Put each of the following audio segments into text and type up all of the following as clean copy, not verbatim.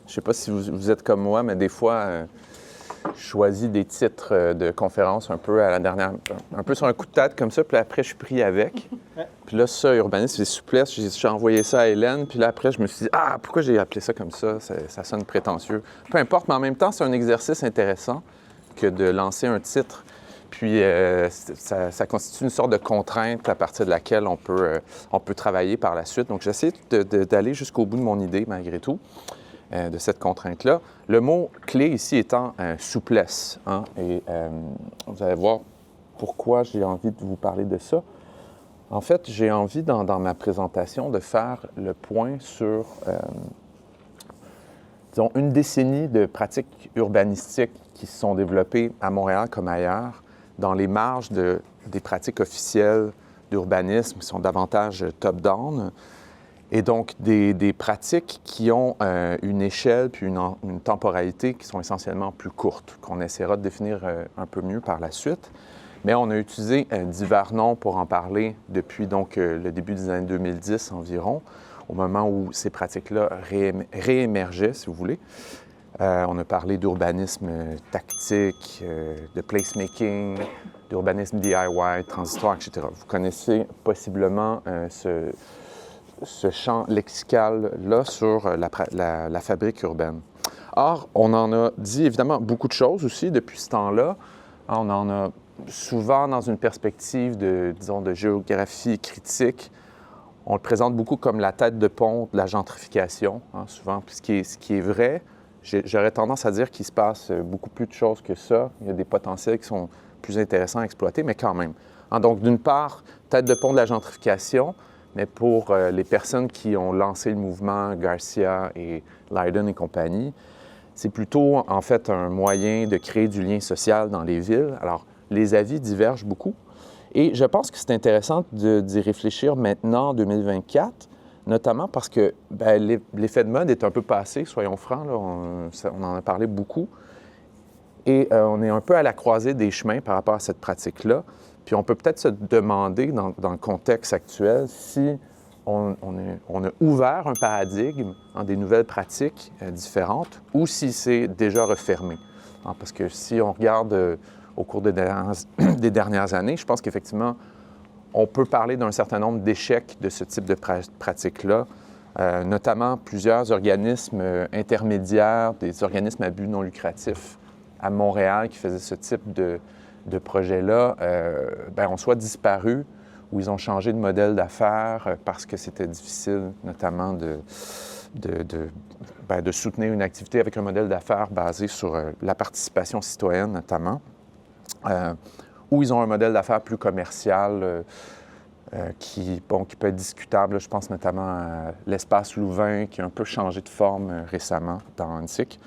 Je ne sais pas si vous êtes comme moi, mais des fois, je choisis des titres de conférences un peu à la dernière, un peu sur un coup de tête comme ça, puis après, je suis pris avec. Puis là, ça, urbanisme et souplesse, j'ai envoyé ça à Hélène, puis là, après, je me suis dit, ah, pourquoi j'ai appelé ça comme ça? Ça sonne prétentieux. Peu importe, mais en même temps, c'est un exercice intéressant que de lancer un titre. Puis, ça constitue une sorte de contrainte à partir de laquelle on peut travailler par la suite. Donc, j'essaie d'aller jusqu'au bout de mon idée, malgré tout, de cette contrainte-là. Le mot clé ici étant souplesse. Hein? Et vous allez voir pourquoi j'ai envie de vous parler de ça. En fait, j'ai envie, dans ma présentation, de faire le point sur, disons, une décennie de pratiques urbanistiques qui se sont développées à Montréal comme ailleurs, dans les marges des pratiques officielles d'urbanisme qui sont davantage top-down, et donc des pratiques qui ont une échelle puis une temporalité qui sont essentiellement plus courtes, qu'on essaiera de définir un peu mieux par la suite. Mais on a utilisé divers noms pour en parler depuis donc le début des années 2010 environ, au moment où ces pratiques-là réémergeaient, si vous voulez. On a parlé d'urbanisme tactique, de placemaking, d'urbanisme DIY, transitoire, etc. Vous connaissez possiblement ce champ lexical-là sur la fabrique urbaine. Or, on en a dit évidemment beaucoup de choses aussi depuis ce temps-là. On en a souvent dans une perspective de géographie critique. On le présente beaucoup comme la tête de pont de la gentrification, hein, souvent. Puis ce qui est vrai, j'aurais tendance à dire qu'il se passe beaucoup plus de choses que ça. Il y a des potentiels qui sont plus intéressants à exploiter, mais quand même. Hein, donc, d'une part, tête de pont de la gentrification, mais pour les personnes qui ont lancé le mouvement, Garcia et Leiden et compagnie, c'est plutôt, en fait, un moyen de créer du lien social dans les villes. Alors, les avis divergent beaucoup. Et je pense que c'est intéressant d'y réfléchir maintenant, en 2024, notamment parce que l'effet de mode est un peu passé, soyons francs, là, on en a parlé beaucoup. Et on est un peu à la croisée des chemins par rapport à cette pratique-là. Puis on peut peut-être se demander, dans le contexte actuel, si on a ouvert un paradigme en des nouvelles pratiques différentes ou si c'est déjà refermé. Hein, parce que si on regarde au cours des dernières années, je pense qu'effectivement, on peut parler d'un certain nombre d'échecs de ce type de pratique-là, notamment plusieurs organismes intermédiaires, des organismes à but non lucratif à Montréal qui faisaient ce type de projet-là, ont soit disparu ou ils ont changé de modèle d'affaires parce que c'était difficile, notamment de soutenir une activité avec un modèle d'affaires basé sur la participation citoyenne, notamment. Ou ils ont un modèle d'affaires plus commercial qui peut être discutable. Je pense notamment à l'espace Louvain qui a un peu changé de forme récemment dans Antique.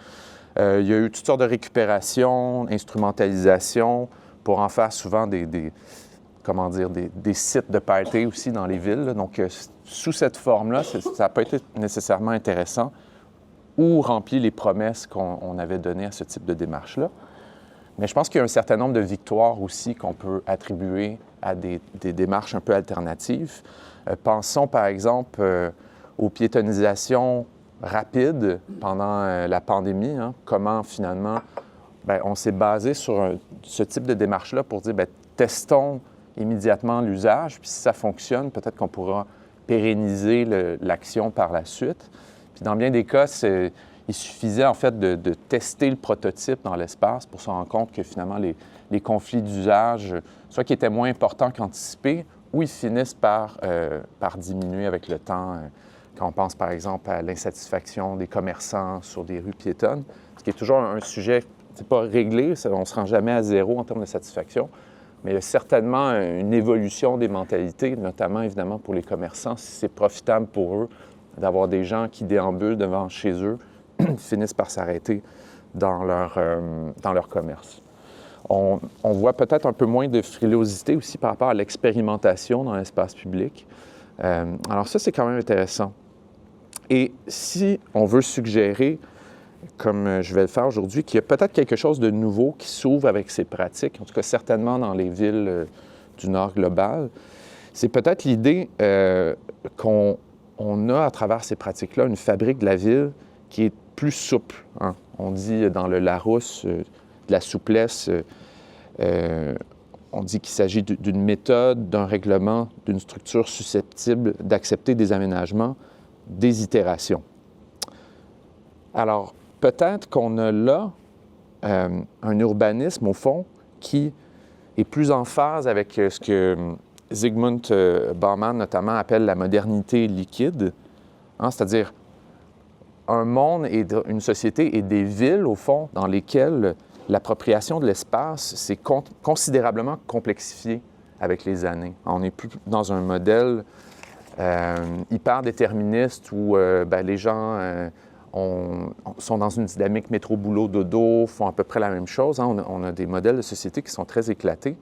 Il y a eu toutes sortes de récupération, instrumentalisation pour en faire souvent des sites de party aussi dans les villes. Donc, sous cette forme-là, ça n'a pas été nécessairement intéressant ou rempli les promesses qu'on avait données à ce type de démarche-là. Mais je pense qu'il y a un certain nombre de victoires aussi qu'on peut attribuer à des démarches un peu alternatives. Pensons par exemple aux piétonisations rapides pendant la pandémie. Hein, comment finalement on s'est basé sur ce type de démarche-là pour dire testons immédiatement l'usage, puis si ça fonctionne, peut-être qu'on pourra pérenniser l'action par la suite. Puis dans bien des cas, il suffisait en fait de tester le prototype dans l'espace pour se rendre compte que finalement les conflits d'usage, soit qui étaient moins importants qu'anticipés, ou ils finissent par diminuer avec le temps. Quand on pense par exemple à l'insatisfaction des commerçants sur des rues piétonnes, ce qui est toujours un sujet, c'est pas réglé, on ne se rend jamais à zéro en termes de satisfaction, mais il y a certainement une évolution des mentalités, notamment évidemment pour les commerçants, si c'est profitable pour eux d'avoir des gens qui déambulent devant chez eux, finissent par s'arrêter dans leur commerce. On voit peut-être un peu moins de frilosité aussi par rapport à l'expérimentation dans l'espace public. Alors ça, c'est quand même intéressant. Et si on veut suggérer, comme je vais le faire aujourd'hui, qu'il y a peut-être quelque chose de nouveau qui s'ouvre avec ces pratiques, en tout cas certainement dans les villes du Nord global, c'est peut-être l'idée qu'on a à travers ces pratiques-là une fabrique de la ville qui est plus souple, hein. On dit dans le Larousse de la souplesse, on dit qu'il s'agit d'une méthode, d'un règlement, d'une structure susceptible d'accepter des aménagements, des itérations. Alors, peut-être qu'on a là un urbanisme, au fond, qui est plus en phase avec ce que Zygmunt Bauman, notamment, appelle la modernité liquide, hein, c'est-à-dire un monde et une société et des villes, au fond, dans lesquelles l'appropriation de l'espace s'est considérablement complexifiée avec les années. On n'est plus dans un modèle hyper déterministe où les gens sont dans une dynamique métro-boulot-dodo, font à peu près la même chose, hein. On a des modèles de société qui sont très éclatés.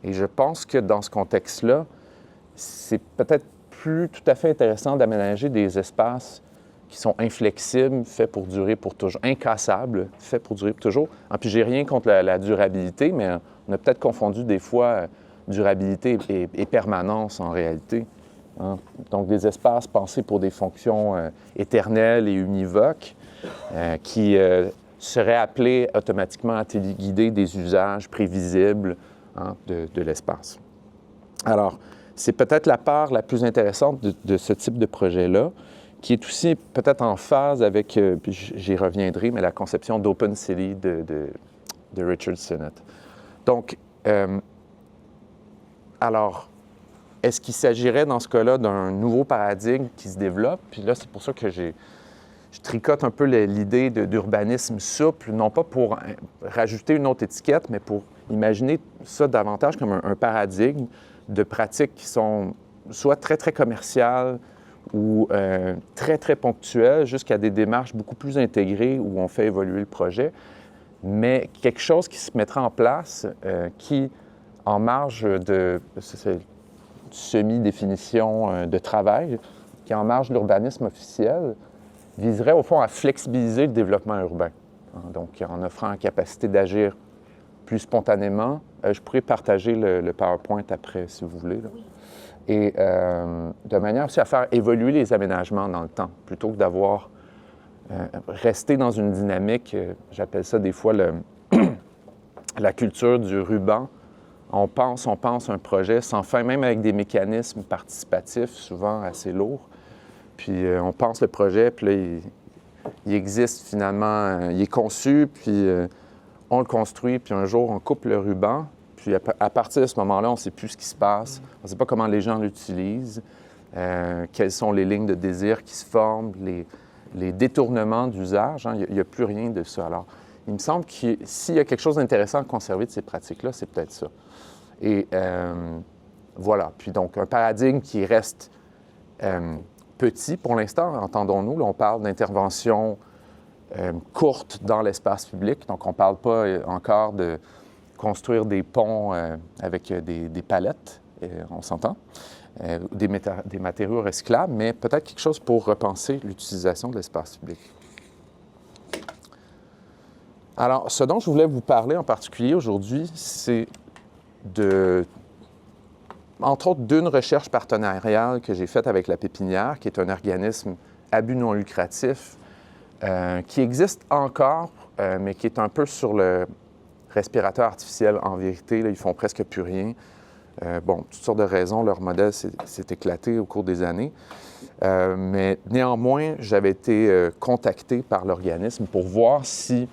Et je pense que dans ce contexte-là, c'est peut-être plus tout à fait intéressant d'aménager des espaces qui sont inflexibles, faits pour durer pour toujours, incassables, faits pour durer pour toujours. Ah, puis j'ai rien contre la durabilité, mais on a peut-être confondu des fois durabilité et permanence en réalité, hein. Donc des espaces pensés pour des fonctions éternelles et univoques qui seraient appelés automatiquement à téléguider des usages prévisibles, hein, de l'espace. Alors, c'est peut-être la part la plus intéressante de ce type de projet-là, qui est aussi peut-être en phase avec, puis j'y reviendrai, mais la conception d'Open City de Richard Sennett. Donc, alors, est-ce qu'il s'agirait dans ce cas-là d'un nouveau paradigme qui se développe? Puis là, c'est pour ça que je tricote un peu l'idée d'urbanisme souple, non pas pour rajouter une autre étiquette, mais pour imaginer ça davantage comme un paradigme de pratiques qui sont soit très, très commerciales ou très, très ponctuelles, jusqu'à des démarches beaucoup plus intégrées où on fait évoluer le projet, mais quelque chose qui se mettra en place qui, en marge de semi-définition de travail, qui est en marge de l'urbanisme officiel, viserait au fond à flexibiliser le développement urbain. Donc, en offrant la capacité d'agir plus spontanément. Je pourrais partager le PowerPoint après, si vous voulez, là. Et de manière aussi à faire évoluer les aménagements dans le temps, plutôt que d'avoir resté dans une dynamique, j'appelle ça des fois la culture du ruban. On pense un projet sans fin, même avec des mécanismes participatifs, souvent assez lourds. Puis on pense le projet, puis là, il existe finalement, il est conçu, puis on le construit, puis un jour, on coupe le ruban. Puis à partir de ce moment-là, on ne sait plus ce qui se passe. On ne sait pas comment les gens l'utilisent, quelles sont les lignes de désir qui se forment, les détournements d'usage, hein. Il n'y a plus rien de ça. Alors, il me semble que s'il y a quelque chose d'intéressant à conserver de ces pratiques-là, c'est peut-être ça. Et voilà. Puis donc, un paradigme qui reste petit pour l'instant, entendons-nous. Là, on parle d'intervention courte dans l'espace public. Donc, on ne parle pas encore de construire des ponts avec des palettes, on s'entend, des matériaux recyclables, mais peut-être quelque chose pour repenser l'utilisation de l'espace public. Alors, ce dont je voulais vous parler en particulier aujourd'hui, c'est entre autres, d'une recherche partenariale que j'ai faite avec La Pépinière, qui est un organisme à but non lucratif, qui existe encore, mais qui est un peu sur le respirateur artificiel en vérité. Là, ils font presque plus rien. Toutes sortes de raisons, leur modèle s'est éclaté au cours des années. Mais néanmoins, j'avais été contacté par l'organisme pour voir si,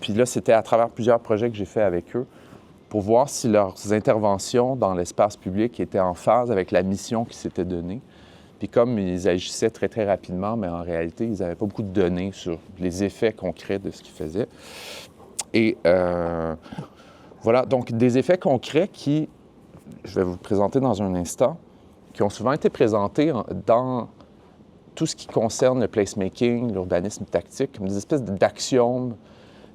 puis là, c'était à travers plusieurs projets que j'ai faits avec eux, pour voir si leurs interventions dans l'espace public étaient en phase avec la mission qu'ils s'étaient donnée. Puis comme ils agissaient très, très rapidement, mais en réalité, ils n'avaient pas beaucoup de données sur les effets concrets de ce qu'ils faisaient. Et voilà, donc des effets concrets qui, je vais vous présenter dans un instant, qui ont souvent été présentés dans tout ce qui concerne le placemaking, l'urbanisme tactique, comme des espèces d'axiomes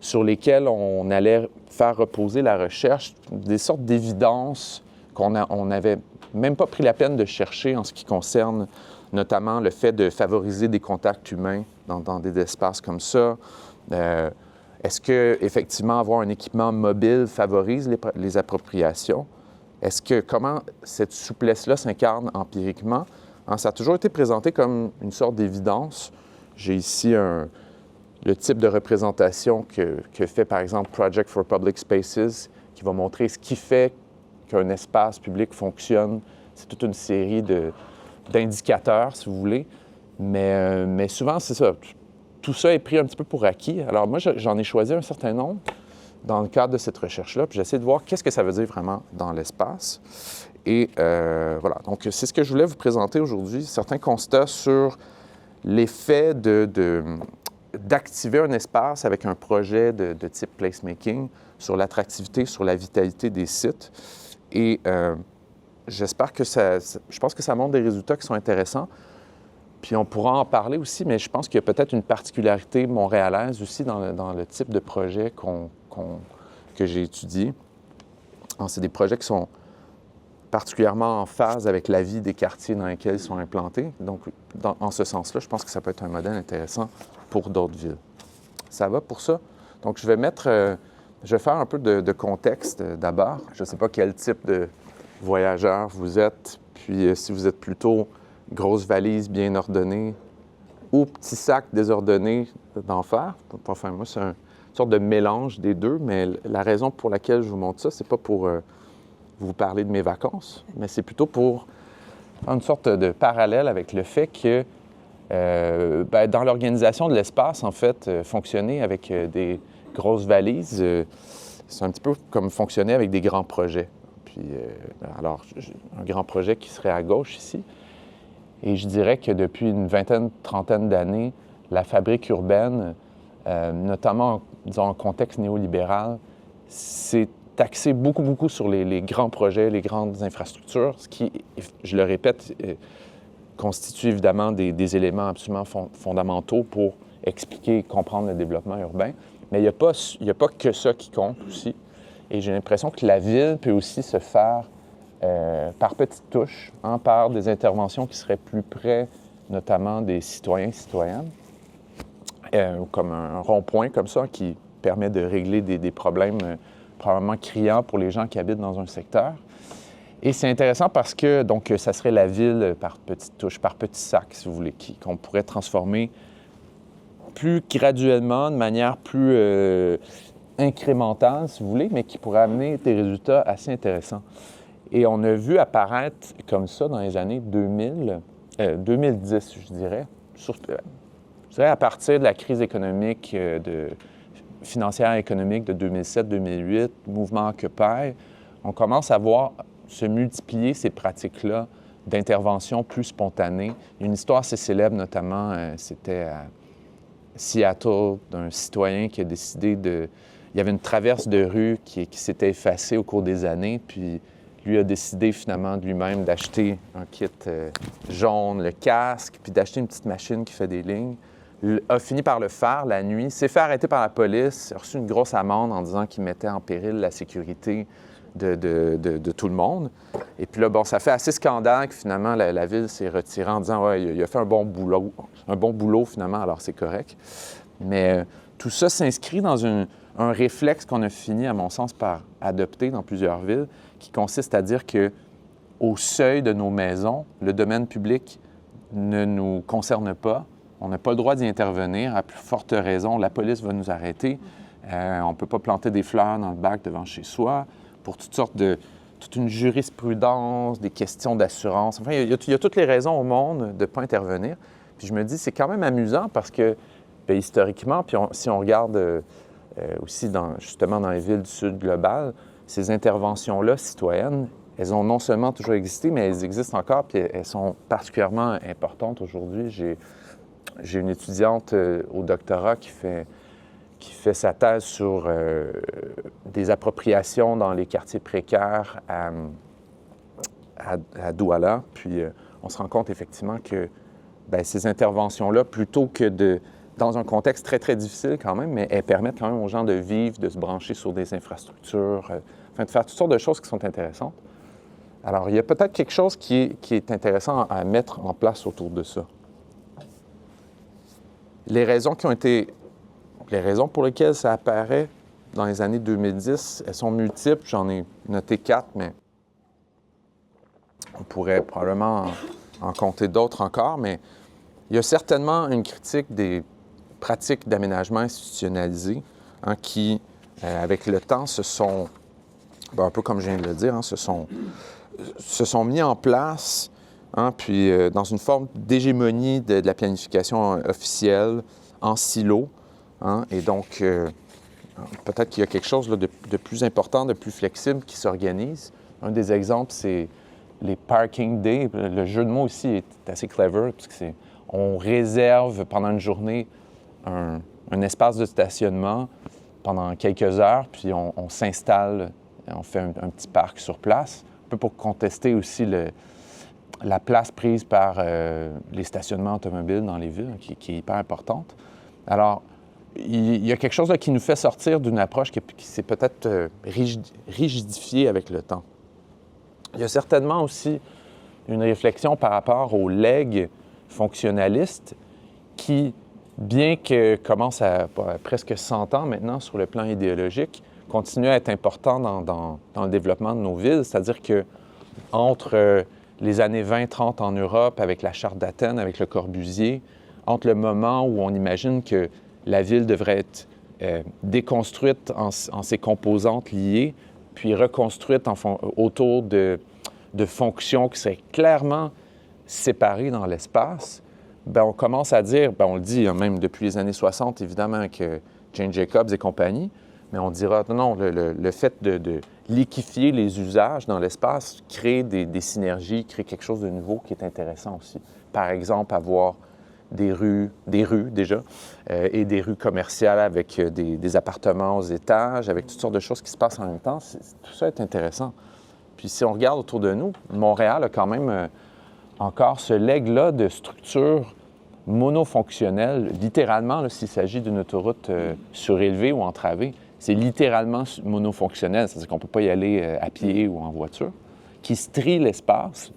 sur lesquels on allait faire reposer la recherche, des sortes d'évidences qu'on n'avait même pas pris la peine de chercher en ce qui concerne notamment le fait de favoriser des contacts humains dans des espaces comme ça. Est-ce que, effectivement, avoir un équipement mobile favorise les appropriations? Comment cette souplesse-là s'incarne empiriquement? Hein, ça a toujours été présenté comme une sorte d'évidence. J'ai ici le type de représentation que fait, par exemple, Project for Public Spaces, qui va montrer ce qui fait qu'un espace public fonctionne. C'est toute une série d'indicateurs, si vous voulez. Mais souvent, c'est ça. Tout ça est pris un petit peu pour acquis. Alors moi, j'en ai choisi un certain nombre dans le cadre de cette recherche-là, puis j'essaie de voir qu'est-ce que ça veut dire vraiment dans l'espace. Et voilà, donc c'est ce que je voulais vous présenter aujourd'hui, certains constats sur l'effet d'activer un espace avec un projet de type placemaking sur l'attractivité, sur la vitalité des sites. Et j'espère que je pense que ça montre des résultats qui sont intéressants. Puis on pourra en parler aussi, mais je pense qu'il y a peut-être une particularité montréalaise aussi dans le type de projet que j'ai étudié. C'est des projets qui sont particulièrement en phase avec la vie des quartiers dans lesquels ils sont implantés. Donc, en ce sens-là, je pense que ça peut être un modèle intéressant pour d'autres villes. Ça va pour ça? Donc, je vais faire un peu de contexte d'abord. Je ne sais pas quel type de voyageur vous êtes, puis si vous êtes plutôt grosse valise bien ordonnée ou petit sac désordonné d'enfer. Enfin, moi, c'est une sorte de mélange des deux, mais la raison pour laquelle je vous montre ça, c'est pas pour vous parler de mes vacances, mais c'est plutôt pour faire une sorte de parallèle avec le fait que dans l'organisation de l'espace, en fait, fonctionner avec des grosses valises, c'est un petit peu comme fonctionner avec des grands projets. Puis, alors, un grand projet qui serait à gauche ici. Et je dirais que depuis une vingtaine, trentaine d'années, la fabrique urbaine, notamment disons, en contexte néolibéral, s'est axée beaucoup sur les grands projets, les grandes infrastructures, ce qui, je le répète, constitue évidemment des éléments absolument fondamentaux pour expliquer et comprendre le développement urbain. Mais il n'y a pas que ça qui compte aussi. Et j'ai l'impression que la ville peut aussi se faire par petites touches, par des interventions qui seraient plus près, notamment des citoyens et citoyennes, comme un rond-point comme ça qui permet de régler des problèmes probablement criants pour les gens qui habitent dans un secteur. Et c'est intéressant parce que donc ça serait la ville par petites touches, par petits sacs, si vous voulez, qu'on pourrait transformer plus graduellement, de manière plus incrémentale, si vous voulez, mais qui pourrait amener des résultats assez intéressants. Et on a vu apparaître comme ça dans les années 2010, je dirais, à partir de la crise économique, financière et économique de 2007-2008, mouvement Occupy, on commence à voir se multiplier ces pratiques-là d'intervention plus spontanée. Une histoire assez célèbre, notamment, c'était à Seattle, d'un citoyen qui a décidé de... Il y avait une traverse de rue qui s'était effacée au cours des années, puis lui a décidé finalement de lui-même d'acheter un kit jaune, le casque, puis d'acheter une petite machine qui fait des lignes. Il a fini par le faire la nuit, s'est fait arrêter par la police, a reçu une grosse amende en disant qu'il mettait en péril la sécurité de tout le monde. Et puis là, bon, ça fait assez scandale que finalement la ville s'est retirée en disant « ouais, il a fait un bon boulot finalement, alors c'est correct ». Mais tout ça s'inscrit dans un réflexe qu'on a fini, à mon sens, par adopter dans plusieurs villes, qui consiste à dire qu'au seuil de nos maisons, le domaine public ne nous concerne pas. On n'a pas le droit d'y intervenir. À plus forte raison, la police va nous arrêter. On ne peut pas planter des fleurs dans le bac devant chez soi pour toute une jurisprudence, des questions d'assurance. Enfin, il y a toutes les raisons au monde de ne pas intervenir. Puis je me dis, c'est quand même amusant parce que, bien, historiquement, puis si on regarde aussi justement dans les villes du Sud global, ces interventions-là citoyennes, elles ont non seulement toujours existé, mais elles existent encore, puis elles sont particulièrement importantes aujourd'hui. J'ai une étudiante au doctorat qui fait sa thèse sur des appropriations dans les quartiers précaires à Douala. Puis on se rend compte effectivement que ces interventions-là, plutôt que dans un contexte très, très difficile quand même, mais elles permettent quand même aux gens de vivre, de se brancher sur des infrastructures, de faire toutes sortes de choses qui sont intéressantes. Alors, il y a peut-être quelque chose qui est intéressant à mettre en place autour de ça. Les raisons pour lesquelles ça apparaît dans les années 2010, elles sont multiples. J'en ai noté 4, mais on pourrait probablement en compter d'autres encore. Mais il y a certainement une critique des pratiques d'aménagement institutionnalisé qui, avec le temps, se sont, un peu comme je viens de le dire, se sont mis en place, puis dans une forme d'hégémonie de la planification officielle en silo. Et donc, peut-être qu'il y a quelque chose là, de plus important, de plus flexible qui s'organise. Un des exemples, c'est les parking days. Le jeu de mots ici est assez clever, parce que on réserve pendant une journée un espace de stationnement pendant quelques heures, puis on s'installe, on fait un petit parc sur place, un peu pour contester aussi la place prise par les stationnements automobiles dans les villes, qui est hyper importante. Alors, il y a quelque chose là, qui nous fait sortir d'une approche qui s'est peut-être rigidifiée avec le temps. Il y a certainement aussi une réflexion par rapport aux legs fonctionnalistes qui, bien que commencent à presque 100 ans maintenant sur le plan idéologique, continuent à être importants dans le développement de nos villes. C'est-à-dire que entre les années 20-30 en Europe, avec la Charte d'Athènes, avec Le Corbusier, entre le moment où on imagine que la ville devrait être déconstruite en ses composantes liées, puis reconstruite autour de fonctions qui seraient clairement séparées dans l'espace, on commence à dire, on le dit même depuis les années 60, évidemment, que Jane Jacobs et compagnie, mais on dira, non, le fait de liquifier les usages dans l'espace crée des synergies, crée quelque chose de nouveau qui est intéressant aussi. Par exemple, avoir des rues déjà, et des rues commerciales avec des appartements aux étages, avec toutes sortes de choses qui se passent en même temps. Tout ça est intéressant. Puis si on regarde autour de nous, Montréal a quand même encore ce legs-là de structures monofonctionnelles. Littéralement, s'il s'agit d'une autoroute surélevée ou entravée, c'est littéralement monofonctionnel, c'est-à-dire qu'on ne peut pas y aller à pied ou en voiture, qui strie l'espace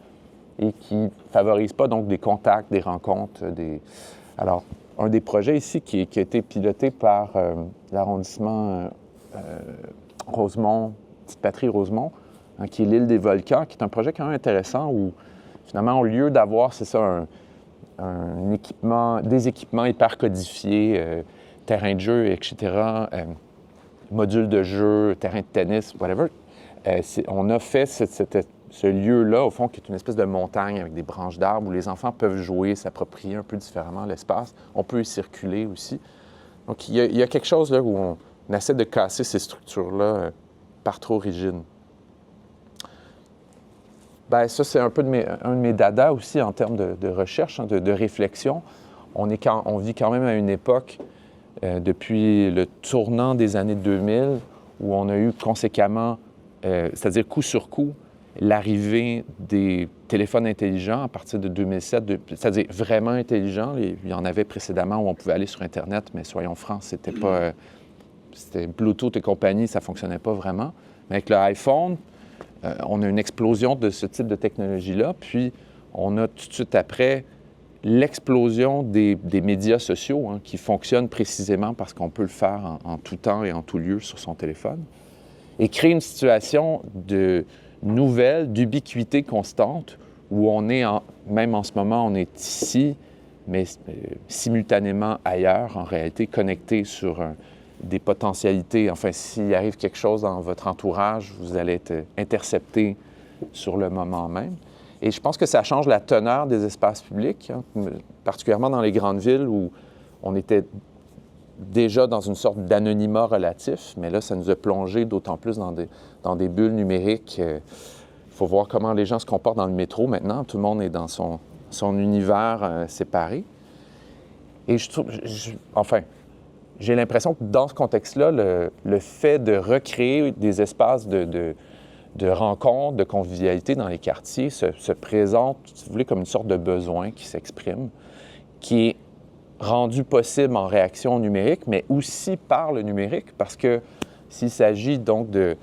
et qui ne favorise pas donc des contacts, des rencontres. Alors, un des projets ici qui a été piloté par l'arrondissement Rosemont, Petite-Patrie-Rosemont, qui est l'île des volcans, qui est un projet quand même intéressant où, finalement, au lieu d'avoir, c'est ça, des équipements hyper codifiés, terrain de jeu, etc., modules de jeu, terrain de tennis, whatever, on a fait ce lieu-là, au fond, qui est une espèce de montagne avec des branches d'arbres où les enfants peuvent jouer, s'approprier un peu différemment l'espace. On peut y circuler aussi. Donc, il y a quelque chose là où on essaie de casser ces structures-là par trop rigides. Ça, c'est un peu un de mes dadas aussi en termes de recherche, de réflexion. On vit quand même à une époque, depuis le tournant des années 2000, où on a eu conséquemment, c'est-à-dire coup sur coup, l'arrivée des téléphones intelligents à partir de 2007, c'est-à-dire vraiment intelligents. Il y en avait précédemment où on pouvait aller sur Internet, mais soyons francs, c'était pas... c'était Bluetooth et compagnie, ça ne fonctionnait pas vraiment. Mais avec l'iPhone, on a une explosion de ce type de technologie-là, puis on a tout de suite après l'explosion des médias sociaux qui fonctionnent précisément parce qu'on peut le faire en tout temps et en tout lieu sur son téléphone, et créer une situation nouvelle, d'ubiquité constante, où on est, même en ce moment, on est ici, mais simultanément ailleurs, en réalité, connecté sur des potentialités. Enfin, s'il arrive quelque chose dans votre entourage, vous allez être intercepté sur le moment même. Et je pense que ça change la teneur des espaces publics, particulièrement dans les grandes villes où on était déjà dans une sorte d'anonymat relatif, mais là, ça nous a plongé d'autant plus dans des bulles numériques. Il faut voir comment les gens se comportent dans le métro maintenant. Tout le monde est dans son univers séparé. Et j'ai l'impression que dans ce contexte-là, le fait de recréer des espaces de rencontres, de convivialité dans les quartiers se présente, si vous voulez, comme une sorte de besoin qui s'exprime, qui est rendu possible en réaction au numérique, mais aussi par le numérique, parce que s'il s'agit donc de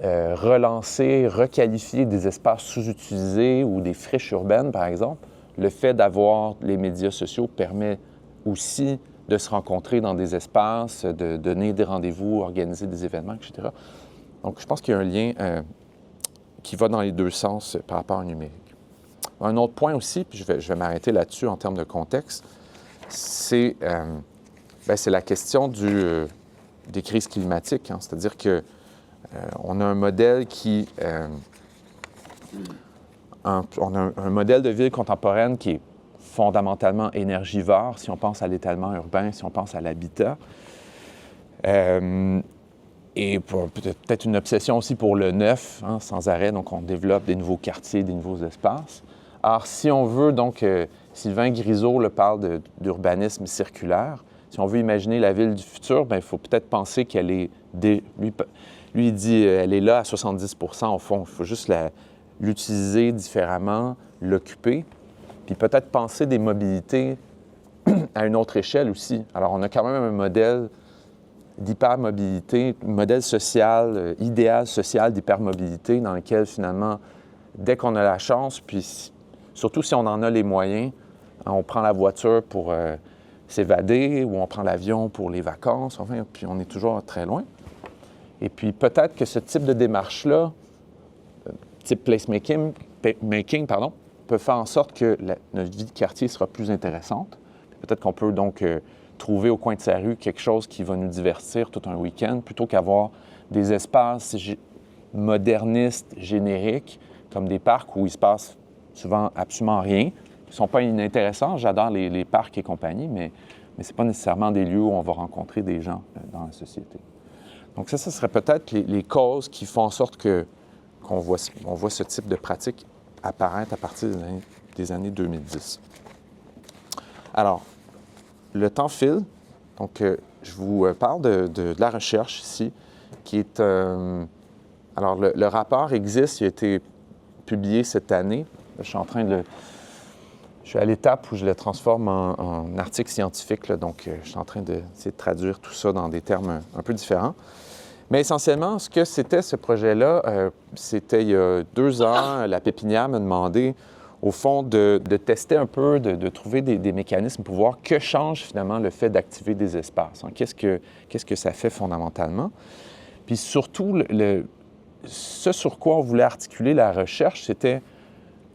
relancer, requalifier des espaces sous-utilisés ou des friches urbaines, par exemple, le fait d'avoir les médias sociaux permet aussi de se rencontrer dans des espaces, de donner des rendez-vous, organiser des événements, etc. Donc, je pense qu'il y a un lien qui va dans les deux sens par rapport au numérique. Un autre point aussi, puis je vais m'arrêter là-dessus en termes de contexte, c'est Bien, c'est la question des crises climatiques. Hein. C'est-à-dire que on a un modèle on a un modèle de ville contemporaine qui est fondamentalement énergivore, si on pense à l'étalement urbain, si on pense à l'habitat. Et peut-être une obsession aussi pour le neuf, hein, sans arrêt. Donc, on développe des nouveaux quartiers, des nouveaux espaces. Alors, si on veut, donc, Sylvain Grisot parle d'urbanisme circulaire. Si on veut imaginer la ville du futur, bien, il faut peut-être penser qu'elle est... Lui, il dit elle est là à 70 % au fond. Il faut juste l'utiliser différemment, l'occuper. Puis peut-être penser des mobilités à une autre échelle aussi. Alors, on a quand même un modèle d'hypermobilité, un modèle social, idéal social d'hypermobilité dans lequel, finalement, dès qu'on a la chance, puis surtout si on en a les moyens, on prend la voiture pour s'évader ou on prend l'avion pour les vacances, enfin, puis on est toujours très loin. Et puis peut-être que ce type de démarche-là, type placemaking, peut faire en sorte que notre vie de quartier sera plus intéressante. Peut-être qu'on peut donc trouver au coin de sa rue quelque chose qui va nous divertir tout un week-end, plutôt qu'avoir des espaces modernistes, génériques, comme des parcs où il se passe souvent absolument rien. Ils ne sont pas inintéressants, j'adore les parcs et compagnie, mais ce n'est pas nécessairement des lieux où on va rencontrer des gens dans la société. Donc ça serait peut-être les causes qui font en sorte qu'on voit ce type de pratique apparaître à partir des années 2010. Alors, le temps file, donc je vous parle de la recherche ici, qui est... alors, le rapport existe, il a été publié cette année. Je suis à l'étape où je le transforme en article scientifique, là, donc je suis en train d'essayer de traduire tout ça dans des termes un peu différents. Mais essentiellement, ce que c'était ce projet-là, c'était il y a 2 ans, la pépinière m'a demandé, au fond, de tester un peu, de trouver des mécanismes pour voir que change finalement le fait d'activer des espaces. Hein. Qu'est-ce que ça fait fondamentalement? Puis surtout, ce sur quoi on voulait articuler la recherche, c'était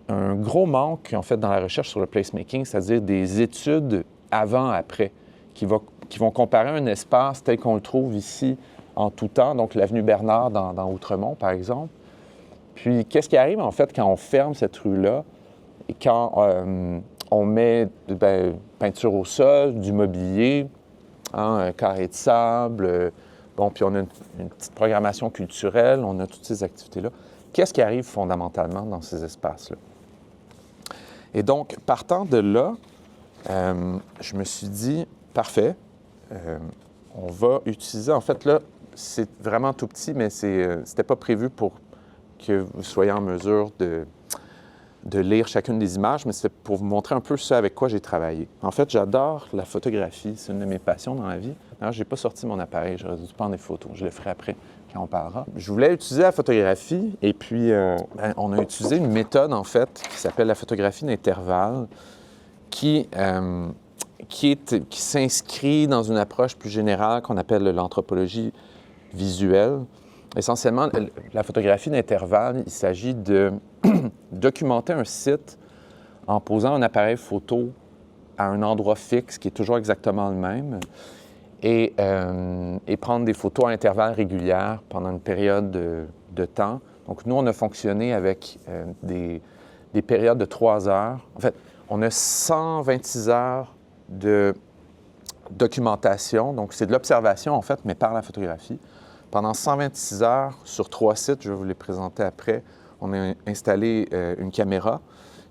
un gros manque, en fait, dans la recherche sur le placemaking, c'est-à-dire des études avant-après, qui vont comparer un espace tel qu'on le trouve ici en tout temps, donc l'avenue Bernard dans Outremont, par exemple. Puis, qu'est-ce qui arrive, en fait, quand on ferme cette rue-là et quand on met peinture au sol, du mobilier, hein, un carré de sable, puis on a une petite programmation culturelle, on a toutes ces activités-là. Qu'est-ce qui arrive fondamentalement dans ces espaces-là? Et donc, partant de là, je me suis dit, parfait, on va utiliser, en fait, là, c'est vraiment tout petit, mais c'était pas prévu pour que vous soyez en mesure de lire chacune des images, mais c'était pour vous montrer un peu ce avec quoi j'ai travaillé. En fait, j'adore la photographie, c'est une de mes passions dans la vie. D'ailleurs, je n'ai pas sorti mon appareil, j'aurais dû prendre des photos, je le ferai après quand on parlera. Je voulais utiliser la photographie et puis on a utilisé une méthode, en fait, qui s'appelle la photographie d'intervalle, qui s'inscrit dans une approche plus générale qu'on appelle l'anthropologie visuelle. Essentiellement, la photographie d'intervalle, il s'agit de documenter un site en posant un appareil photo à un endroit fixe qui est toujours exactement le même et prendre des photos à intervalles réguliers pendant une période de temps. Donc, nous, on a fonctionné avec des périodes de 3 heures. En fait, on a 126 heures de documentation. Donc, c'est de l'observation, en fait, mais par la photographie. Pendant 126 heures sur 3 sites, je vais vous les présenter après, on a installé une caméra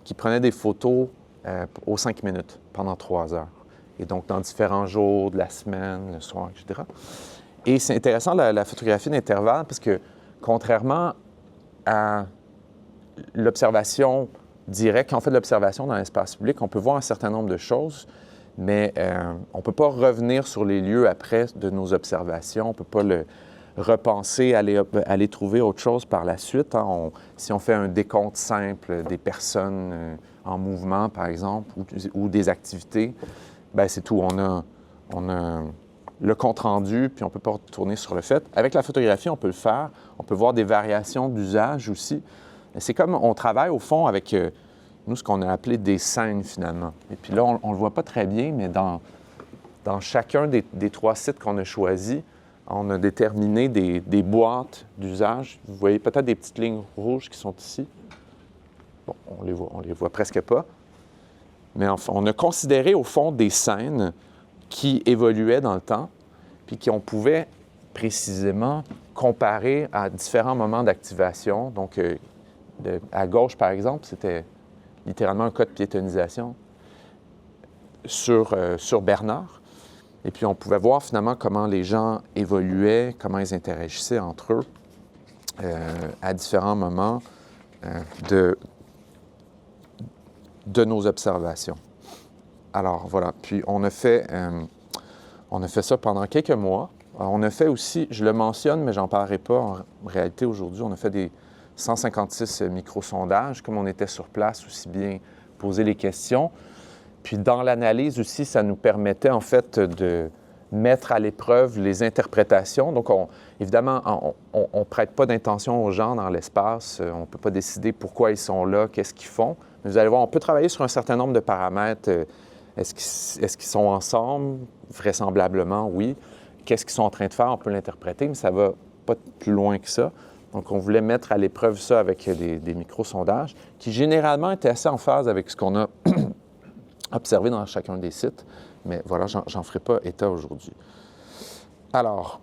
qui prenait des photos aux 5 minutes pendant 3 heures. Et donc, dans différents jours de la semaine, le soir, etc. Et c'est intéressant, la photographie d'intervalle, parce que contrairement à l'observation directe, quand on fait de l'observation dans l'espace public, on peut voir un certain nombre de choses, mais on ne peut pas revenir sur les lieux après de nos observations, on ne peut pas repenser, aller trouver autre chose par la suite. Hein. Si on fait un décompte simple des personnes en mouvement, par exemple, ou des activités, bien, c'est tout. On a le compte-rendu, puis on ne peut pas retourner sur le fait. Avec la photographie, on peut le faire. On peut voir des variations d'usage aussi. C'est comme on travaille, au fond, avec nous, ce qu'on a appelé des scènes, finalement. Et puis là, on ne le voit pas très bien, mais dans dans chacun des 3 sites qu'on a choisis, on a déterminé des boîtes d'usage. Vous voyez peut-être des petites lignes rouges qui sont ici. Bon, on les voit presque pas. Mais enfin, on a considéré au fond des scènes qui évoluaient dans le temps, puis qu'on pouvait précisément comparer à différents moments d'activation. Donc, à gauche, par exemple, c'était littéralement un cas de piétonisation sur Bernard. Et puis, on pouvait voir finalement comment les gens évoluaient, comment ils interagissaient entre eux à différents moments de nos observations. Alors, voilà. Puis, on a fait ça pendant quelques mois. Alors, on a fait aussi, je le mentionne, mais j'en parlerai pas en réalité aujourd'hui, on a fait des 156 micro-sondages. Comme on était sur place, aussi bien poser les questions. Puis dans l'analyse aussi, ça nous permettait en fait de mettre à l'épreuve les interprétations. Donc, évidemment, on ne prête pas d'intention aux gens dans l'espace. On ne peut pas décider pourquoi ils sont là, qu'est-ce qu'ils font. Mais vous allez voir, on peut travailler sur un certain nombre de paramètres. Est-ce qu'ils sont ensemble? Vraisemblablement, oui. Qu'est-ce qu'ils sont en train de faire? On peut l'interpréter, mais ça ne va pas plus loin que ça. Donc, on voulait mettre à l'épreuve ça avec des micro-sondages qui, généralement, étaient assez en phase avec ce qu'on a observé dans chacun des sites. Mais voilà, j'en ferai pas état aujourd'hui. Alors,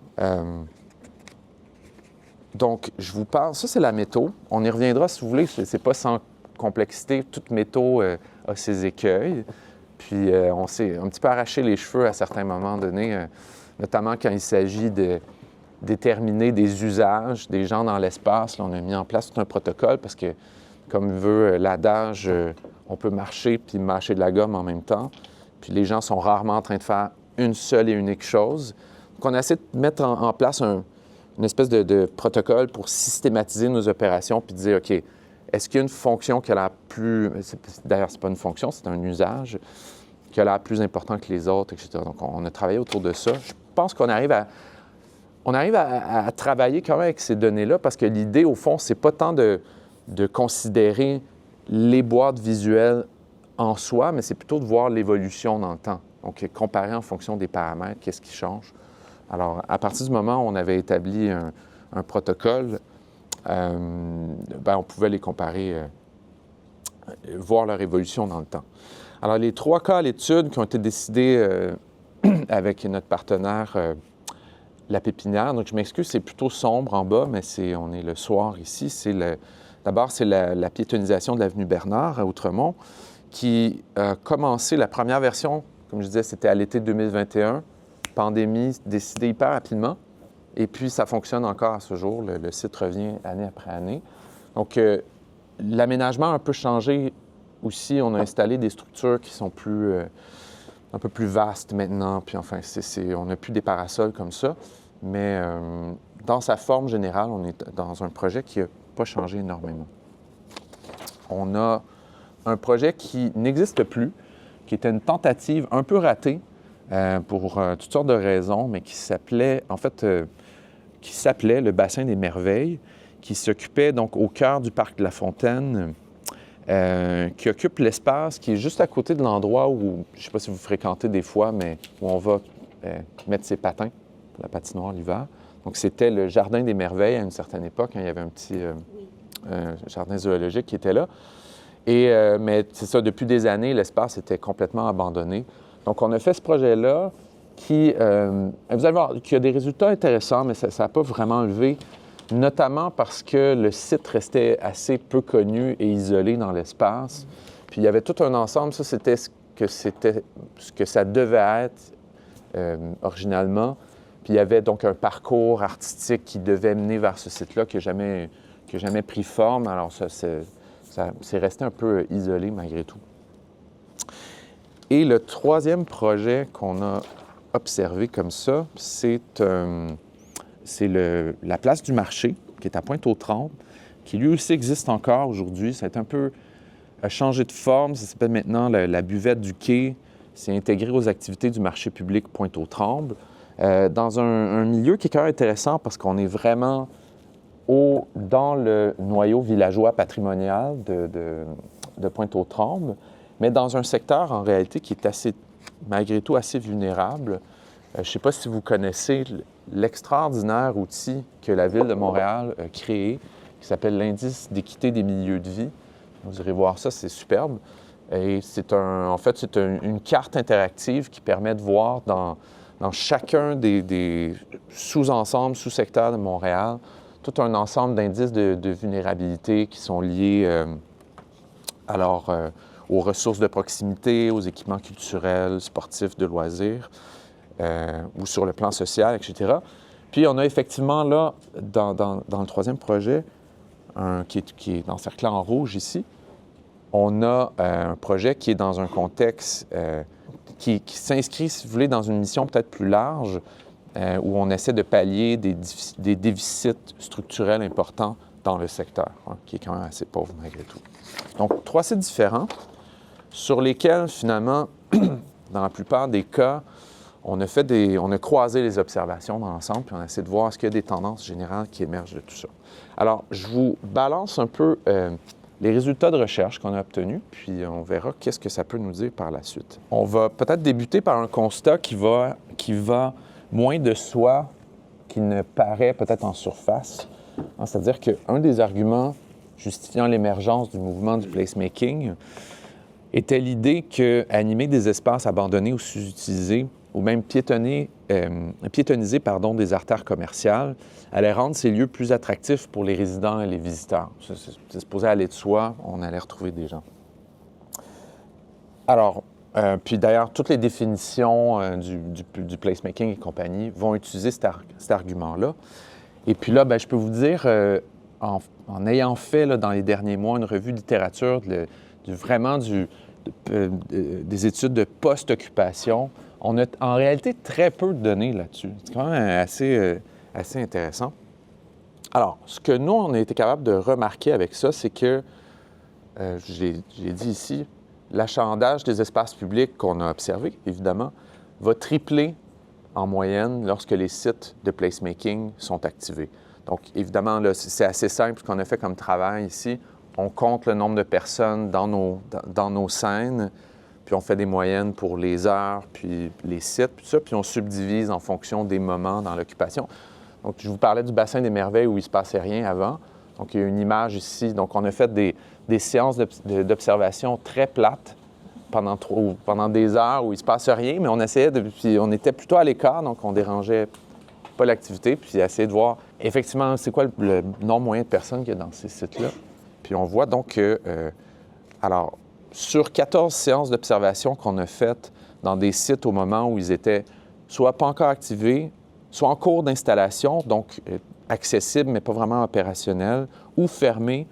donc, je vous parle, ça c'est la métaux. On y reviendra si vous voulez, c'est pas sans complexité. Toute métaux a ses écueils. Puis, on s'est un petit peu arraché les cheveux à certains moments donnés, notamment quand il s'agit de déterminer des usages des gens dans l'espace. Là, on a mis en place tout un protocole parce que, comme veut l'adage, on peut marcher puis mâcher de la gomme en même temps. Puis les gens sont rarement en train de faire une seule et unique chose. Donc, on a essayé de mettre en place une espèce de protocole pour systématiser nos opérations puis dire, OK, est-ce qu'il y a une fonction qui a l'air plus... D'ailleurs, ce n'est pas une fonction, c'est un usage qui a l'air plus important que les autres, etc. Donc, on a travaillé autour de ça. Je pense qu'on arrive à travailler quand même avec ces données-là parce que l'idée, au fond, c'est pas tant de considérer les boîtes visuelles en soi, mais c'est plutôt de voir l'évolution dans le temps. Donc, comparer en fonction des paramètres, qu'est-ce qui change. Alors, à partir du moment où on avait établi un protocole, on pouvait les comparer, voir leur évolution dans le temps. Alors, les 3 cas à l'étude qui ont été décidés avec notre partenaire, la Pépinière. Donc, je m'excuse, c'est plutôt sombre en bas, mais on est le soir ici. D'abord, c'est la piétonisation de l'avenue Bernard à Outremont qui a commencé, la première version, comme je disais, c'était à l'été 2021. Pandémie décidée hyper rapidement. Et puis, ça fonctionne encore à ce jour. Le site revient année après année. Donc, l'aménagement a un peu changé aussi. On a installé des structures qui sont un peu plus vastes maintenant. Puis, enfin, on n'a plus des parasols comme ça. Mais dans sa forme générale, on est dans un projet qui n'a pas changé énormément. On a un projet qui n'existe plus, qui était une tentative un peu ratée pour toutes sortes de raisons, mais qui s'appelait le Bassin des Merveilles, qui s'occupait donc au cœur du parc de la Fontaine, qui occupe l'espace qui est juste à côté de l'endroit où, je ne sais pas si vous fréquentez des fois, mais où on va mettre ses patins pour la patinoire l'hiver. Donc, c'était le Jardin des Merveilles à une certaine époque. Hein, il y avait un petit jardin zoologique qui était là. Mais c'est ça, depuis des années, l'espace était complètement abandonné. Donc, on a fait ce projet-là qui, vous allez voir, qui a des résultats intéressants, mais ça n'a pas vraiment levé, notamment parce que le site restait assez peu connu et isolé dans l'espace. Puis, il y avait tout un ensemble. Ça, c'était ce que ça devait être originalement. Puis, il y avait donc un parcours artistique qui devait mener vers ce site-là qui n'a jamais pris forme. Alors, ça c'est resté un peu isolé malgré tout. Et le 3e projet qu'on a observé comme ça, c'est la place du marché, qui est à Pointe-aux-Trembles, qui lui aussi existe encore aujourd'hui. Ça a changé de forme. Ça s'appelle maintenant la buvette du quai. C'est intégré aux activités du marché public Pointe-aux-Trembles, dans un milieu qui est quand même intéressant parce qu'on est vraiment dans le noyau villageois patrimonial de Pointe-aux-Trembles, mais dans un secteur, en réalité, qui est assez malgré tout assez vulnérables. Je ne sais pas si vous connaissez l'extraordinaire outil que la Ville de Montréal a créé, qui s'appelle l'Indice d'équité des milieux de vie. Vous irez voir ça, c'est superbe. Et c'est une carte interactive qui permet de voir dans chacun des sous-ensembles, sous-secteurs de Montréal, tout un ensemble d'indices de vulnérabilité qui sont liés aux ressources de proximité, aux équipements culturels, sportifs, de loisirs, ou sur le plan social, etc. Puis on a effectivement là, dans le troisième projet, qui est encerclé en rouge ici, on a un projet qui est dans un contexte qui s'inscrit, si vous voulez, dans une mission peut-être plus large, où on essaie de pallier des déficits structurels importants dans le secteur, qui est quand même assez pauvre malgré tout. Donc, 3 sites différents sur lesquels, finalement, dans la plupart des cas, on a croisé les observations dans l'ensemble, puis on a essayé de voir est-ce qu'il y a des tendances générales qui émergent de tout ça. Alors, je vous balance un peu les résultats de recherche qu'on a obtenus, puis on verra qu'est-ce que ça peut nous dire par la suite. On va peut-être débuter par un constat qui va moins de soi qu'il ne paraît peut-être en surface. C'est-à-dire qu'un des arguments justifiant l'émergence du mouvement du placemaking était l'idée qu'animer des espaces abandonnés ou sous-utilisés, ou même piétoniser des artères commerciales, allait rendre ces lieux plus attractifs pour les résidents et les visiteurs. C'est supposé aller de soi, on allait retrouver des gens. Alors, puis d'ailleurs, toutes les définitions du placemaking et compagnie vont utiliser cet argument-là. Et puis là, je peux vous dire, en ayant fait là, dans les derniers mois une revue de littérature des études de post-occupation, on a en réalité très peu de données là-dessus. C'est quand même assez intéressant. Alors, ce que nous, on a été capable de remarquer avec ça, c'est que, j'ai dit ici, l'achalandage des espaces publics qu'on a observé, évidemment, va tripler en moyenne lorsque les sites de placemaking sont activés. Donc, évidemment, là, c'est assez simple ce qu'on a fait comme travail ici. On compte le nombre de personnes dans nos scènes, puis on fait des moyennes pour les heures, puis les sites, puis ça, puis on subdivise en fonction des moments dans l'occupation. Donc, je vous parlais du bassin des merveilles où il ne se passait rien avant. Donc, il y a une image ici. Donc, on a fait des séances d'observation très plates pendant des heures où il ne se passe rien, mais on essayait puis on était plutôt à l'écart, donc on dérangeait pas l'activité, puis essayer de voir effectivement c'est quoi le nombre moyen de personnes qu'il y a dans ces sites-là. Puis on voit donc que, alors, sur 14 séances d'observation qu'on a faites dans des sites au moment où ils étaient soit pas encore activés, soit en cours d'installation, donc accessibles mais pas vraiment opérationnels, ou fermés,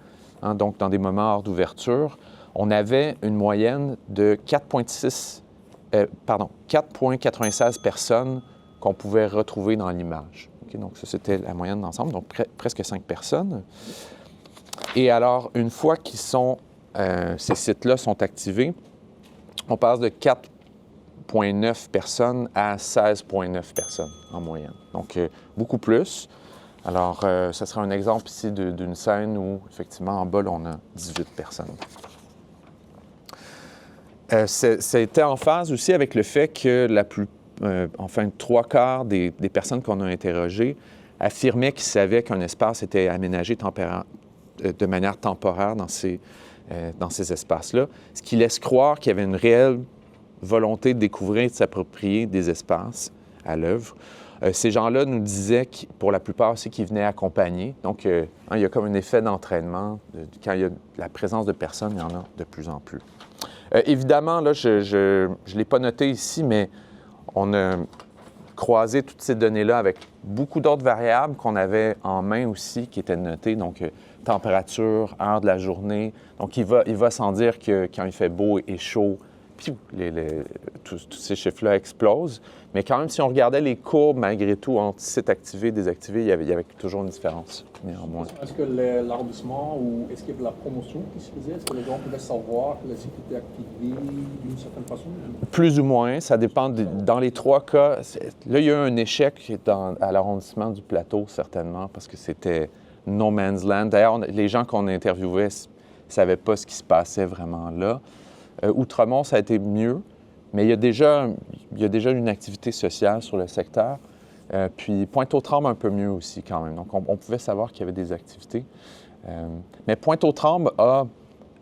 donc dans des moments hors d'ouverture, on avait une moyenne de 4,96 personnes qu'on pouvait retrouver dans l'image. Okay? Donc ça, c'était la moyenne d'ensemble, donc presque 5 personnes. Et alors, une fois ces sites-là sont activés, on passe de 4,9 personnes à 16,9 personnes en moyenne. Donc, beaucoup plus. Alors, ce sera un exemple ici d'une scène où, effectivement, en bas, là, on a 18 personnes. C'était en phase aussi avec le fait que 3/4 des personnes qu'on a interrogées affirmaient qu'ils savaient qu'un espace était aménagé de manière temporaire dans ces espaces-là, ce qui laisse croire qu'il y avait une réelle volonté de découvrir et de s'approprier des espaces à l'œuvre. Ces gens-là nous disaient, pour la plupart aussi, qu'ils venaient accompagnés. Donc, il y a comme un effet d'entraînement. Quand il y a la présence de personnes, il y en a de plus en plus. Évidemment, là, je ne l'ai pas noté ici, mais on a croisé toutes ces données-là avec beaucoup d'autres variables qu'on avait en main aussi, qui étaient notées. Donc, température, heure de la journée. Donc, il va sans dire que quand il fait beau et chaud, tous ces chiffres-là explosent. Mais quand même, si on regardait les courbes, malgré tout, entre sites activés et désactivés, il y avait toujours une différence, néanmoins. Est-ce que l'arrondissement ou est-ce qu'il y avait la promotion qui se faisait? Est-ce que les gens pouvaient savoir que le site était activé d'une certaine façon? Plus ou moins, ça dépend. Dans les 3 cas, là, il y a eu un échec à l'arrondissement du Plateau, certainement, parce que c'était no man's land. D'ailleurs, les gens qu'on interviewait ne savaient pas ce qui se passait vraiment là. Outremont, ça a été mieux, Mais il y a déjà une activité sociale sur le secteur. Puis Pointe-aux-Trembles un peu mieux aussi quand même. Donc, on pouvait savoir qu'il y avait des activités. Mais Pointe-aux-Trembles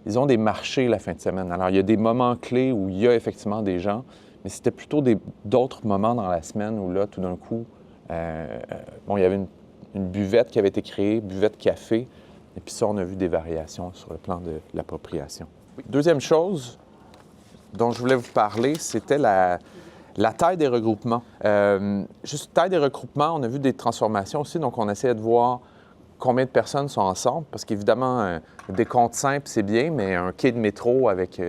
ils ont des marchés la fin de semaine. Alors, il y a des moments clés où il y a effectivement des gens, mais c'était plutôt d'autres moments dans la semaine où là, tout d'un coup, il y avait une buvette qui avait été créée, buvette café, et puis ça, on a vu des variations sur le plan de l'appropriation. Deuxième chose dont je voulais vous parler, c'était la taille des regroupements. Juste taille des regroupements, on a vu des transformations aussi, donc on essayait de voir combien de personnes sont ensemble, parce qu'évidemment, des comptes simples, c'est bien, mais un quai de métro avec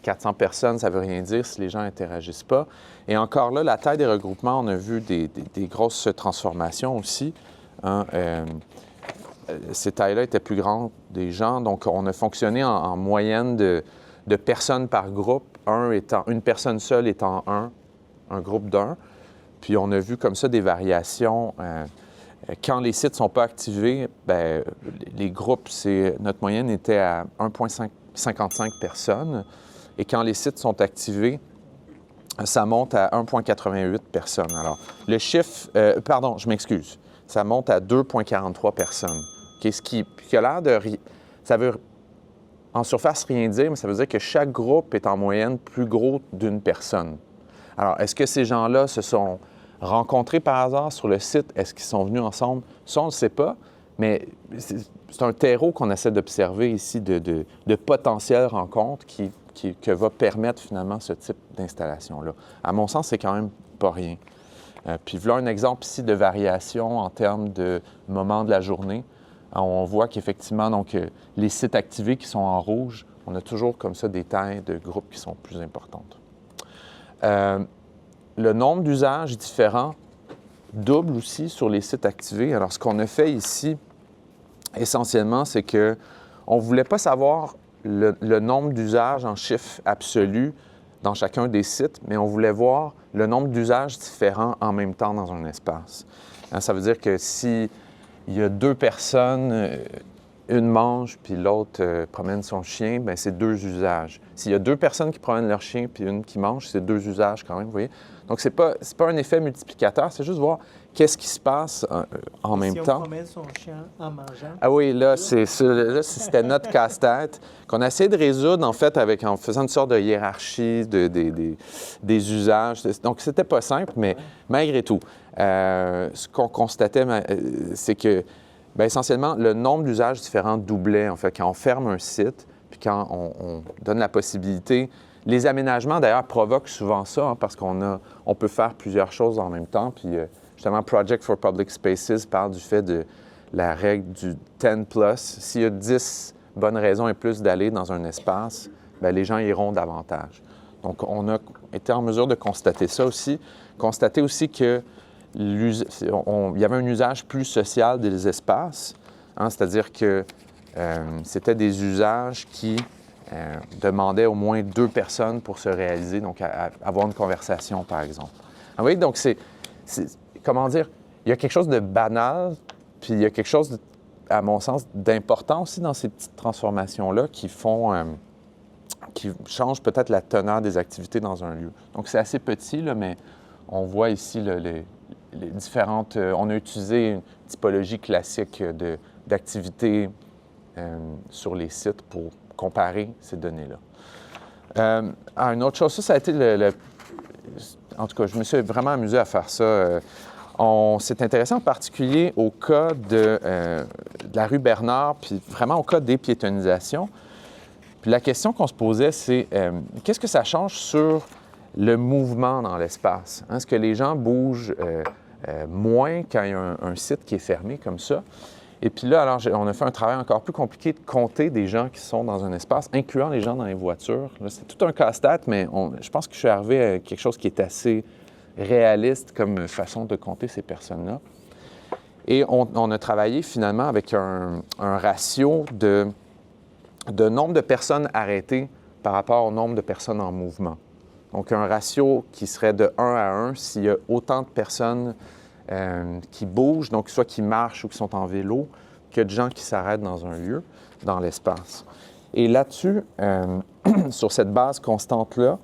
400 personnes, ça ne veut rien dire si les gens n'interagissent pas. Et encore là, la taille des regroupements, on a vu des grosses transformations aussi. Hein, ces tailles-là étaient plus grandes des gens, donc on a fonctionné en moyenne de personnes par groupe, une personne seule étant un groupe d'un. Puis on a vu comme ça des variations. Quand les sites ne sont pas activés, bien, les groupes, notre moyenne était à 1,55 personnes. Et quand les sites sont activés, ça monte à 1,88 personnes. Alors, le chiffre, pardon, je m'excuse, ça monte à 2,43 personnes. Okay, ce qui a l'air de... Ça veut en surface rien dire, mais ça veut dire que chaque groupe est en moyenne plus gros d'une personne. Alors, est-ce que ces gens-là se sont rencontrés par hasard sur le site? Est-ce qu'ils sont venus ensemble? Ça, on ne le sait pas, mais c'est un terreau qu'on essaie d'observer ici de potentielles rencontres que va permettre finalement ce type d'installation-là. À mon sens, c'est quand même pas rien. Puis voilà un exemple ici de variation en termes de moments de la journée. On voit qu'effectivement, donc, les sites activés qui sont en rouge, on a toujours comme ça des tailles de groupes qui sont plus importantes. Le nombre d'usages différents double aussi sur les sites activés. Alors, ce qu'on a fait ici, essentiellement, c'est qu'on ne voulait pas savoir le nombre d'usages en chiffres absolus dans chacun des sites, mais on voulait voir le nombre d'usages différents en même temps dans un espace. Ça veut dire que si il y a deux personnes, une mange puis l'autre promène son chien, bien, c'est deux usages. S'il y a deux personnes qui promènent leur chien puis une qui mange, c'est deux usages quand même, vous voyez? Donc, c'est pas un effet multiplicateur, c'est juste voir qu'est-ce qui se passe en même temps. Si on promène son chien en mangeant? Ah oui, là, c'était notre casse-tête qu'on a essayé de résoudre, en fait, en faisant une sorte de hiérarchie des usages. Donc, c'était pas simple, mais malgré tout, ce qu'on constatait, c'est que, bien, essentiellement, le nombre d'usages différents doublait, en fait, quand on ferme un site, puis quand on donne la possibilité. Les aménagements, d'ailleurs, provoquent souvent ça, hein, parce on peut faire plusieurs choses en même temps. Puis, justement, Project for Public Spaces parle du fait de la règle du 10+. S'il y a 10 bonnes raisons et plus d'aller dans un espace, bien, les gens iront davantage. Donc, on a été en mesure de constater ça aussi. Constater aussi qu'il y avait un usage plus social des espaces, hein, c'est-à-dire que c'était des usages qui demandait au moins deux personnes pour se réaliser, donc avoir une conversation, par exemple. Vous voyez, donc comment dire, il y a quelque chose de banal, puis il y a quelque chose, à mon sens, d'important aussi dans ces petites transformations-là qui changent peut-être la teneur des activités dans un lieu. Donc, c'est assez petit, là, mais on voit ici les différentes... on a utilisé une typologie classique d'activités sur les sites pour comparer ces données-là. Une autre chose, ça a été en tout cas, je me suis vraiment amusé à faire ça. On s'est intéressé en particulier au cas de la rue Bernard, puis vraiment au cas des piétonisations. Puis la question qu'on se posait, c'est qu'est-ce que ça change sur le mouvement dans l'espace? Hein? Est-ce que les gens bougent moins quand il y a un site qui est fermé comme ça? Et puis là, alors, on a fait un travail encore plus compliqué de compter des gens qui sont dans un espace, incluant les gens dans les voitures. Là, c'est tout un casse-tête, mais je pense que je suis arrivé à quelque chose qui est assez réaliste comme façon de compter ces personnes-là. Et on a travaillé finalement avec un ratio de nombre de personnes arrêtées par rapport au nombre de personnes en mouvement. Donc, un ratio qui serait de 1 à 1 s'il y a autant de personnes qui bougent, donc soit qui marchent ou qui sont en vélo, que de gens qui s'arrêtent dans un lieu, dans l'espace. Et là-dessus, sur cette base constante-là,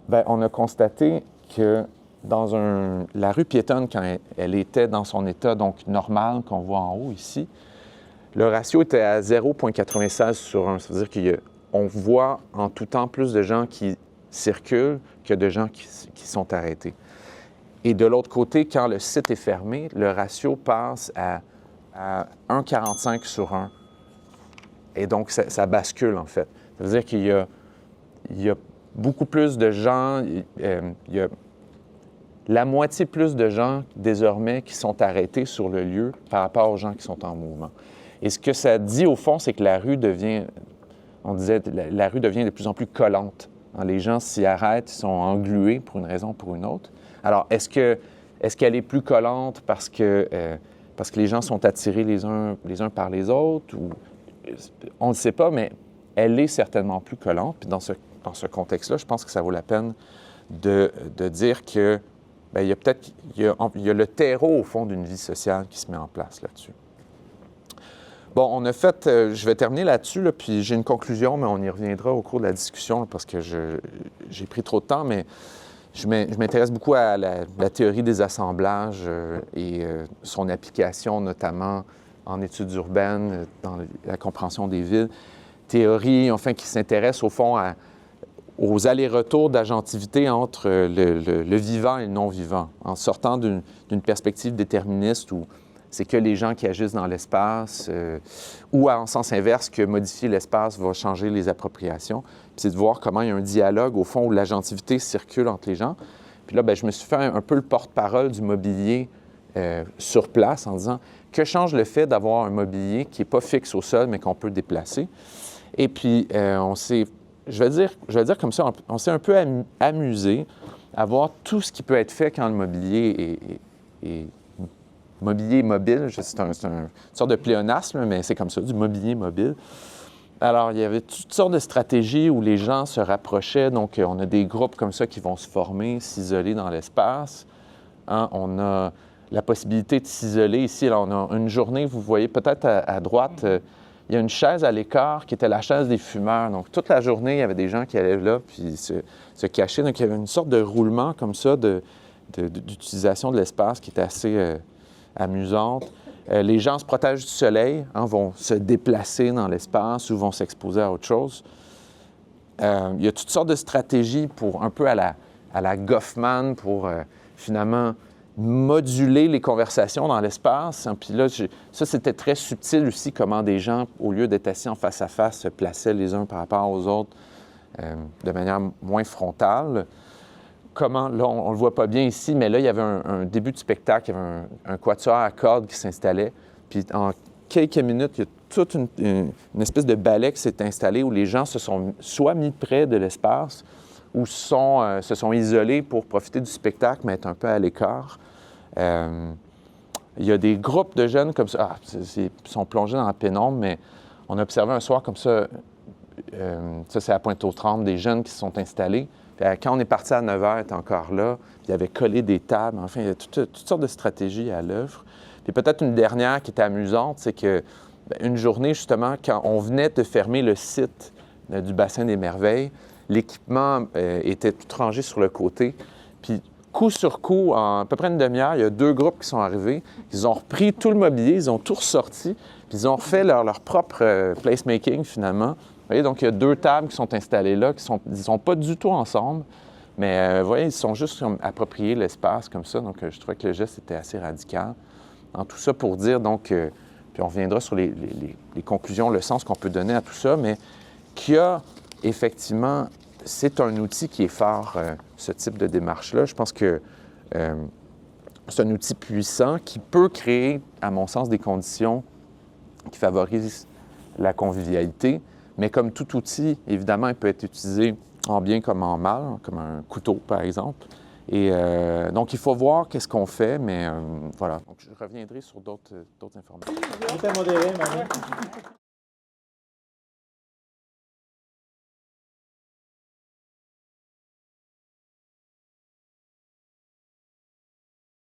Bien, on a constaté que la rue piétonne, quand elle était dans son état donc normal, qu'on voit en haut ici, le ratio était à 0,96 sur 1. Ça veut dire qu'on voit en tout temps plus de gens qui circulent que de gens qui sont arrêtés. Et de l'autre côté, quand le site est fermé, le ratio passe à 1,45 sur 1. Et donc, ça bascule, en fait. Ça veut dire qu'il y a beaucoup plus de gens, il y a la moitié plus de gens désormais qui sont arrêtés sur le lieu par rapport aux gens qui sont en mouvement. Et ce que ça dit au fond, c'est que la rue devient, on disait, la rue devient de plus en plus collante. Les gens s'y arrêtent, ils sont englués pour une raison ou pour une autre. Alors, est-ce qu'elle est plus collante parce que les gens sont attirés les uns par les autres? Ou, on ne sait pas, mais elle est certainement plus collante. Puis dans ce contexte-là, je pense que ça vaut la peine de dire que bien, il y a le terreau, au fond, d'une vie sociale qui se met en place là-dessus. Bon, on a fait, je vais terminer là-dessus, là, puis j'ai une conclusion, mais on y reviendra au cours de la discussion, là, parce que j'ai pris trop de temps, mais je m'intéresse beaucoup à la théorie des assemblages et son application, notamment en études urbaines, dans la compréhension des villes. Théorie, enfin, qui s'intéresse, au fond, aux allers-retours d'agentivité entre le vivant et le non-vivant, en sortant d'une perspective déterministe où c'est que les gens qui agissent dans l'espace, ou en sens inverse, que modifier l'espace va changer les appropriations. Puis c'est de voir comment il y a un dialogue, au fond, où l'agentivité circule entre les gens. Puis là, bien, je me suis fait un peu le porte-parole du mobilier sur place en disant que change le fait d'avoir un mobilier qui n'est pas fixe au sol, mais qu'on peut déplacer. Et puis, je vais dire comme ça, on s'est un peu amusé à voir tout ce qui peut être fait quand le mobilier est mobilier mobile. C'est une sorte de pléonasme, mais c'est comme ça, du mobilier mobile. Alors, il y avait toutes sortes de stratégies où les gens se rapprochaient. Donc, on a des groupes comme ça qui vont se former, s'isoler dans l'espace. Hein? On a la possibilité de s'isoler ici. Là, on a une journée, vous voyez peut-être à droite, il y a une chaise à l'écart qui était la chaise des fumeurs. Donc, toute la journée, il y avait des gens qui allaient là puis se cachaient. Donc, il y avait une sorte de roulement comme ça d'utilisation de l'espace qui était assez amusante. Les gens se protègent du soleil, hein, vont se déplacer dans l'espace ou vont s'exposer à autre chose. Il y a toutes sortes de stratégies pour un peu à la Goffman pour finalement moduler les conversations dans l'espace. Puis là, ça, c'était très subtil aussi, comment des gens, au lieu d'être assis en face à face, se plaçaient les uns par rapport aux autres de manière moins frontale. Comment, là, on ne le voit pas bien ici, mais là, il y avait un début de spectacle, il y avait un quatuor à cordes qui s'installait. Puis en quelques minutes, il y a toute une espèce de ballet qui s'est installé où les gens se sont soit mis près de l'espace ou se sont isolés pour profiter du spectacle, mais être un peu à l'écart. Il y a des groupes de jeunes comme ça, ils sont plongés dans la pénombre, mais on a observé un soir comme ça, ça c'est à Pointe-aux-Trembles, des jeunes qui se sont installés. Puis, quand on est parti à 9 h, ils étaient encore là, puis ils avaient collé des tables. Enfin, il y a toutes sortes de stratégies à l'œuvre. Puis peut-être une dernière qui était amusante, c'est que une journée, justement, quand on venait de fermer le site du bassin des Merveilles, l'équipement était tout rangé sur le côté. Puis coup sur coup, en à peu près une demi-heure, il y a 2 groupes qui sont arrivés. Ils ont repris tout le mobilier, ils ont tout ressorti, puis ils ont refait leur propre placemaking, finalement. Vous voyez, donc il y a 2 tables qui sont installées là, ils ne sont pas du tout ensemble, mais vous voyez, ils sont juste appropriés l'espace comme ça. Donc, je trouvais que le geste était assez radical. En tout ça pour dire, donc, puis on reviendra sur les conclusions, le sens qu'on peut donner à tout ça, mais qu'il y a effectivement, c'est un outil qui est fort, ce type de démarche-là. Je pense que c'est un outil puissant qui peut créer, à mon sens, des conditions qui favorisent la convivialité. Mais comme tout outil, évidemment, il peut être utilisé en bien comme en mal, comme un couteau, par exemple. Et donc, il faut voir qu'est-ce qu'on fait, mais voilà. Donc, je reviendrai sur d'autres informations.